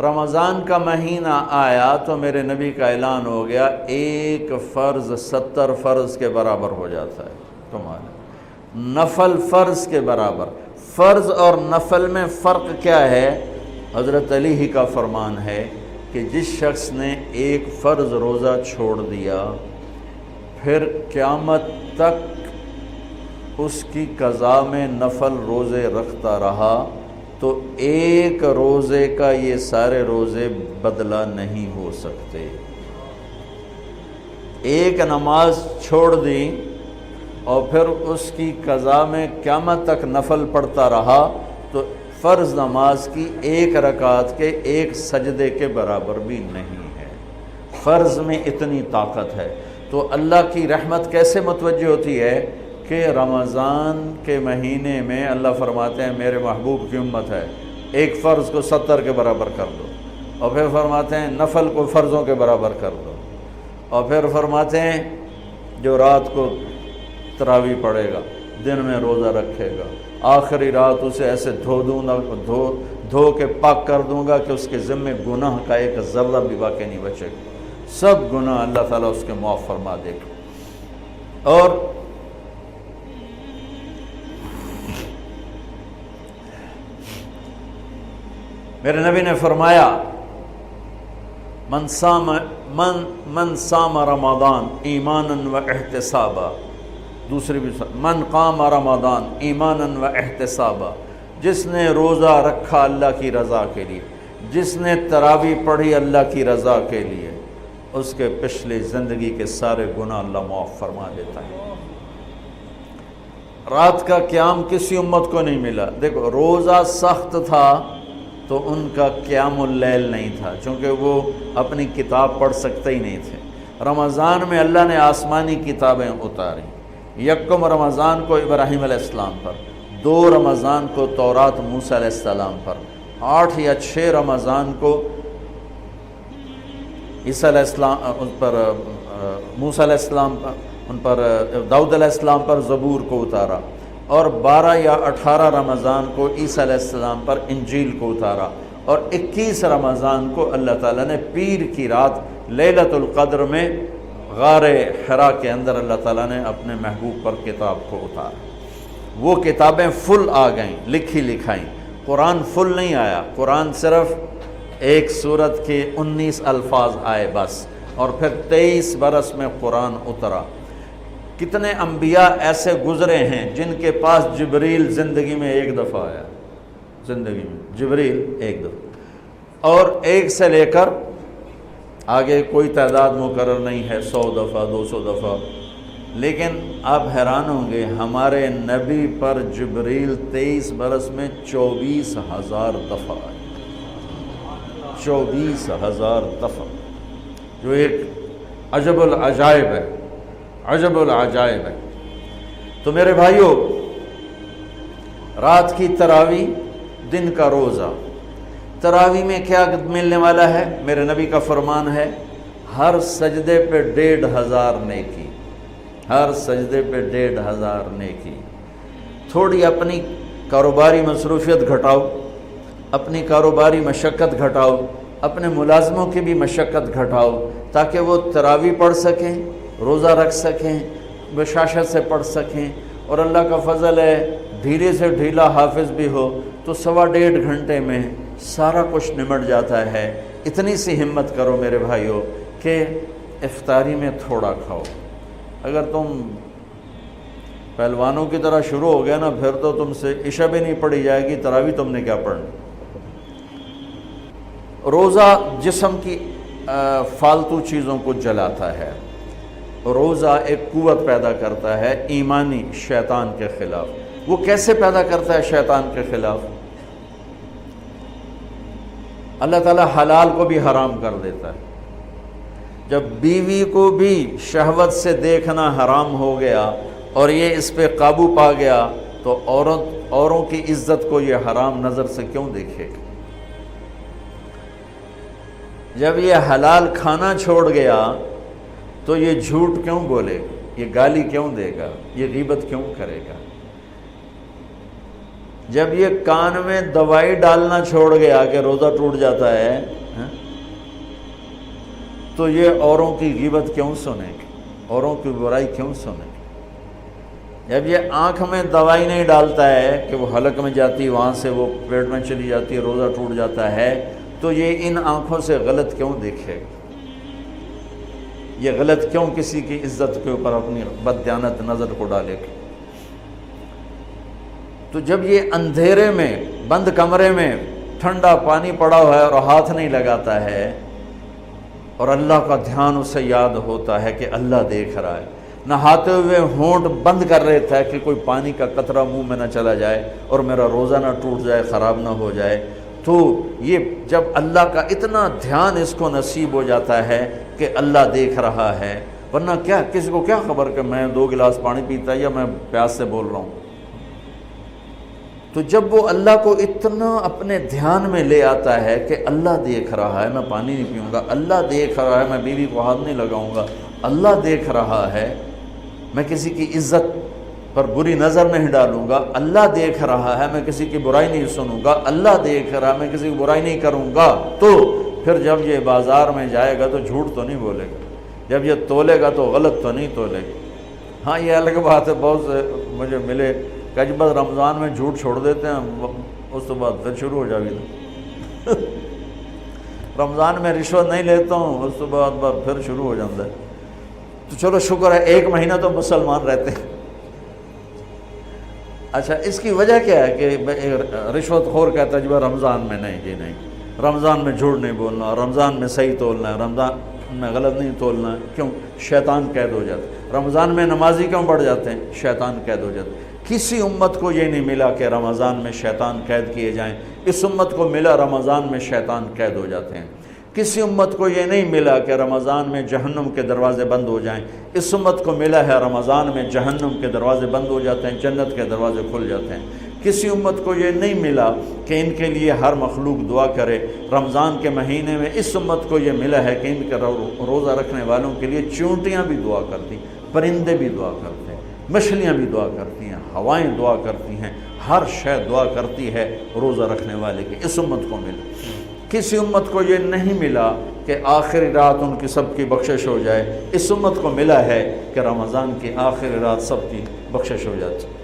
رمضان کا مہینہ آیا تو میرے نبی کا اعلان ہو گیا، ایک فرض 70 فرض کے برابر ہو جاتا ہے تمہارا، نفل فرض کے برابر۔ فرض اور نفل میں فرق کیا ہے؟ حضرت علی ہی کا فرمان ہے کہ جس شخص نے ایک فرض روزہ چھوڑ دیا پھر قیامت تک اس کی قضا میں نفل روزے رکھتا رہا تو ایک روزے کا یہ سارے روزے بدلہ نہیں ہو سکتے۔ ایک نماز چھوڑ دی اور پھر اس کی قضا میں قیامت تک نفل پڑھتا رہا تو فرض نماز کی ایک رکعت کے ایک سجدے کے برابر بھی نہیں ہے۔ فرض میں اتنی طاقت ہے۔ تو اللہ کی رحمت کیسے متوجہ ہوتی ہے کہ رمضان کے مہینے میں اللہ فرماتے ہیں میرے محبوب کی امت ہے، ایک فرض کو 70 کے برابر کر دو، اور پھر فرماتے ہیں نفل کو فرضوں کے برابر کر دو، اور پھر فرماتے ہیں جو رات کو تراویح پڑھے گا، دن میں روزہ رکھے گا، آخری رات اسے ایسے دھو کے پاک کر دوں گا کہ اس کے ذمے گناہ کا ایک ذرہ بھی باقی نہیں بچے گا، سب گناہ اللہ تعالیٰ اس کے معاف فرما دے گا۔ اور میرے نبی نے فرمایا من صام رمضان ایمانا و احتسابا، دوسری بھی من قام رمضان ایمانا و احتسابا، جس نے روزہ رکھا اللہ کی رضا کے لیے، جس نے تراویح پڑھی اللہ کی رضا کے لیے، اس کے پچھلی زندگی کے سارے گناہ اللہ معاف فرما دیتا ہے۔ رات کا قیام کسی امت کو نہیں ملا۔ دیکھو روزہ سخت تھا تو ان کا قیام اللیل نہیں تھا، چونکہ وہ اپنی کتاب پڑھ سکتے ہی نہیں تھے۔ رمضان میں اللہ نے آسمانی کتابیں اتاری، یکم رمضان کو ابراہیم علیہ السلام پر، 2 رمضان کو تورات موسیٰ علیہ السلام پر، 8 یا 6 رمضان کو عیسیٰ علیہ السلام پر، موسیٰ علیہ السلام پر، ان پر داؤد علیہ السلام پر زبور کو اتارا، اور 12 یا 18 رمضان کو عیسیٰ علیہ السلام پر انجیل کو اتارا، اور 21 رمضان کو اللہ تعالیٰ نے پیر کی رات لیلۃ القدر میں غار حرا کے اندر اللہ تعالیٰ نے اپنے محبوب پر کتاب کو اتارا۔ وہ کتابیں فل آ گئیں، لکھی لکھائیں۔ قرآن فل نہیں آیا، قرآن صرف ایک سورت کے 19 الفاظ آئے بس، اور پھر 23 برس میں قرآن اترا۔ کتنے انبیاء ایسے گزرے ہیں جن کے پاس جبریل زندگی میں ایک دفعہ آیا، زندگی میں جبریل ایک دفعہ، اور 1 سے لے کر آگے کوئی تعداد مقرر نہیں ہے، 100 دفعہ 200 دفعہ، لیکن آپ حیران ہوں گے ہمارے نبی پر جبریل 23 برس میں 24,000 دفعہ آئے، 24,000 دفعہ، جو ایک عجب العجائب ہے، عجب العجائب ہے۔ تو میرے بھائیوں، رات کی تراویح، دن کا روزہ، تراویح میں کیا ملنے والا ہے؟ میرے نبی کا فرمان ہے ہر سجدے پہ 1,500 نیکی، ہر سجدے پہ 1,500 نیکی۔ تھوڑی اپنی کاروباری مصروفیت گھٹاؤ، اپنی کاروباری مشقت گھٹاؤ، اپنے ملازموں کی بھی مشقت گھٹاؤ، تاکہ وہ تراویح پڑھ سکیں، روزہ رکھ سکیں، بشاشت سے پڑھ سکیں، اور اللہ کا فضل ہے ڈھیلے سے ڈھیلا حافظ بھی ہو تو 1.25 گھنٹے میں سارا کچھ نمٹ جاتا ہے۔ اتنی سی ہمت کرو میرے بھائیوں کہ افطاری میں تھوڑا کھاؤ۔ اگر تم پہلوانوں کی طرح شروع ہو گیا نا، پھر تو تم سے عشاء بھی نہیں پڑھی جائے گی، تراویح تم نے کیا پڑھنا۔ روزہ جسم کی فالتو چیزوں کو جلاتا ہے، روزہ ایک قوت پیدا کرتا ہے ایمانی شیطان کے خلاف۔ وہ کیسے پیدا کرتا ہے شیطان کے خلاف؟ اللہ تعالیٰ حلال کو بھی حرام کر دیتا ہے۔ جب بیوی کو بھی شہوت سے دیکھنا حرام ہو گیا اور یہ اس پہ قابو پا گیا تو اوروں کی عزت کو یہ حرام نظر سے کیوں دیکھے گا؟ جب یہ حلال کھانا چھوڑ گیا تو یہ جھوٹ کیوں بولے گا، یہ گالی کیوں دے گا، یہ غیبت کیوں کرے گا؟ جب یہ کان میں دوائی ڈالنا چھوڑ گیا کہ روزہ ٹوٹ جاتا ہے تو یہ اوروں کی غیبت کیوں سنے گی، اوروں کی برائی کیوں سنے گی؟ جب یہ آنکھ میں دوائی نہیں ڈالتا ہے کہ وہ حلق میں جاتی، وہاں سے وہ پیٹ میں چلی جاتی ہے، روزہ ٹوٹ جاتا ہے، تو یہ ان آنکھوں سے غلط کیوں دیکھے گا؟ یہ غلط کیوں کسی کی عزت کے اوپر اپنی بددیانت نظر کو ڈالے گا؟ تو جب یہ اندھیرے میں بند کمرے میں ٹھنڈا پانی پڑا ہوا ہے اور ہاتھ نہیں لگاتا ہے اور اللہ کا دھیان اسے یاد ہوتا ہے کہ اللہ دیکھ رہا ہے، نہاتے ہوئے ہونٹ بند کر رہے تھے کہ کوئی پانی کا قطرہ منہ میں نہ چلا جائے اور میرا روزہ نہ ٹوٹ جائے، خراب نہ ہو جائے، تو یہ جب اللہ کا اتنا دھیان اس کو نصیب ہو جاتا ہے کہ اللہ دیکھ رہا ہے، ورنہ کیا کسی کو کیا خبر کہ میں 2 گلاس پانی پیتا ہے یا میں پیاس سے بول رہا ہوں؟ تو جب وہ اللہ کو اتنا اپنے دھیان میں لے آتا ہے کہ اللہ دیکھ رہا ہے، میں پانی نہیں پیوں گا، اللہ دیکھ رہا ہے، میں بیوی کو ہاتھ نہیں لگاؤں گا، اللہ دیکھ رہا ہے، میں کسی کی عزت پر بری نظر نہیں ڈالوں گا، اللہ دیکھ رہا ہے، میں کسی کی برائی نہیں سنوں گا، اللہ دیکھ رہا ہے، میں کسی کی برائی نہیں کروں گا، تو پھر جب یہ بازار میں جائے گا تو جھوٹ تو نہیں بولے گا، جب یہ تولے گا تو غلط تو نہیں تولے گا۔ ہاں یہ الگ بات ہے، بہت سے مجھے ملے کہ جب بس رمضان میں جھوٹ چھوڑ دیتے ہیں، اس کے بعد پھر شروع ہو جائے گا۔ رمضان میں رشوت نہیں لیتا ہوں، اس کے بعد پھر شروع ہو جاتا ہے۔ تو چلو شکر ہے 1 مہینہ تو مسلمان رہتے ہیں۔ اچھا اس کی وجہ کیا ہے کہ رشوت خور کہتا ہے جی رمضان میں نہیں، جی نہیں، رمضان میں جھوٹ نہیں بولنا، رمضان میں صحیح تولنا ہے، رمضان میں غلط نہیں تولنا ہے۔ کیوں؟ شیطان قید ہو جاتا ہے۔ رمضان میں نمازی کیوں بڑھ جاتے ہیں؟ شیطان قید ہو جاتا ہے۔ کسی امت کو یہ نہیں ملا کہ رمضان میں شیطان قید کیے جائیں، اس امت کو ملا رمضان میں شیطان قید ہو جاتے ہیں۔ کسی امت کو یہ نہیں ملا کہ رمضان میں جہنم کے دروازے بند ہو جائیں، اس امت کو ملا ہے رمضان میں جہنم کے دروازے بند ہو جاتے ہیں، جنت کے دروازے کھل جاتے ہیں۔ کسی امت کو یہ نہیں ملا کہ ان کے لیے ہر مخلوق دعا کرے، رمضان کے مہینے میں اس امت کو یہ ملا ہے کہ ان کے روزہ رکھنے والوں کے لیے چونٹیاں بھی دعا کرتی، پرندے بھی دعا کرتے ہیں، مچھلیاں بھی دعا کرتی ہیں، ہوائیں دعا کرتی ہیں، ہر شے دعا کرتی ہے روزہ رکھنے والے کی۔ اس امت کو ملا۔ کسی امت کو یہ نہیں ملا کہ آخری رات ان کی سب کی بخشش ہو جائے، اس امت کو ملا ہے کہ رمضان کی آخری رات سب کی بخشش ہو جاتی ہے۔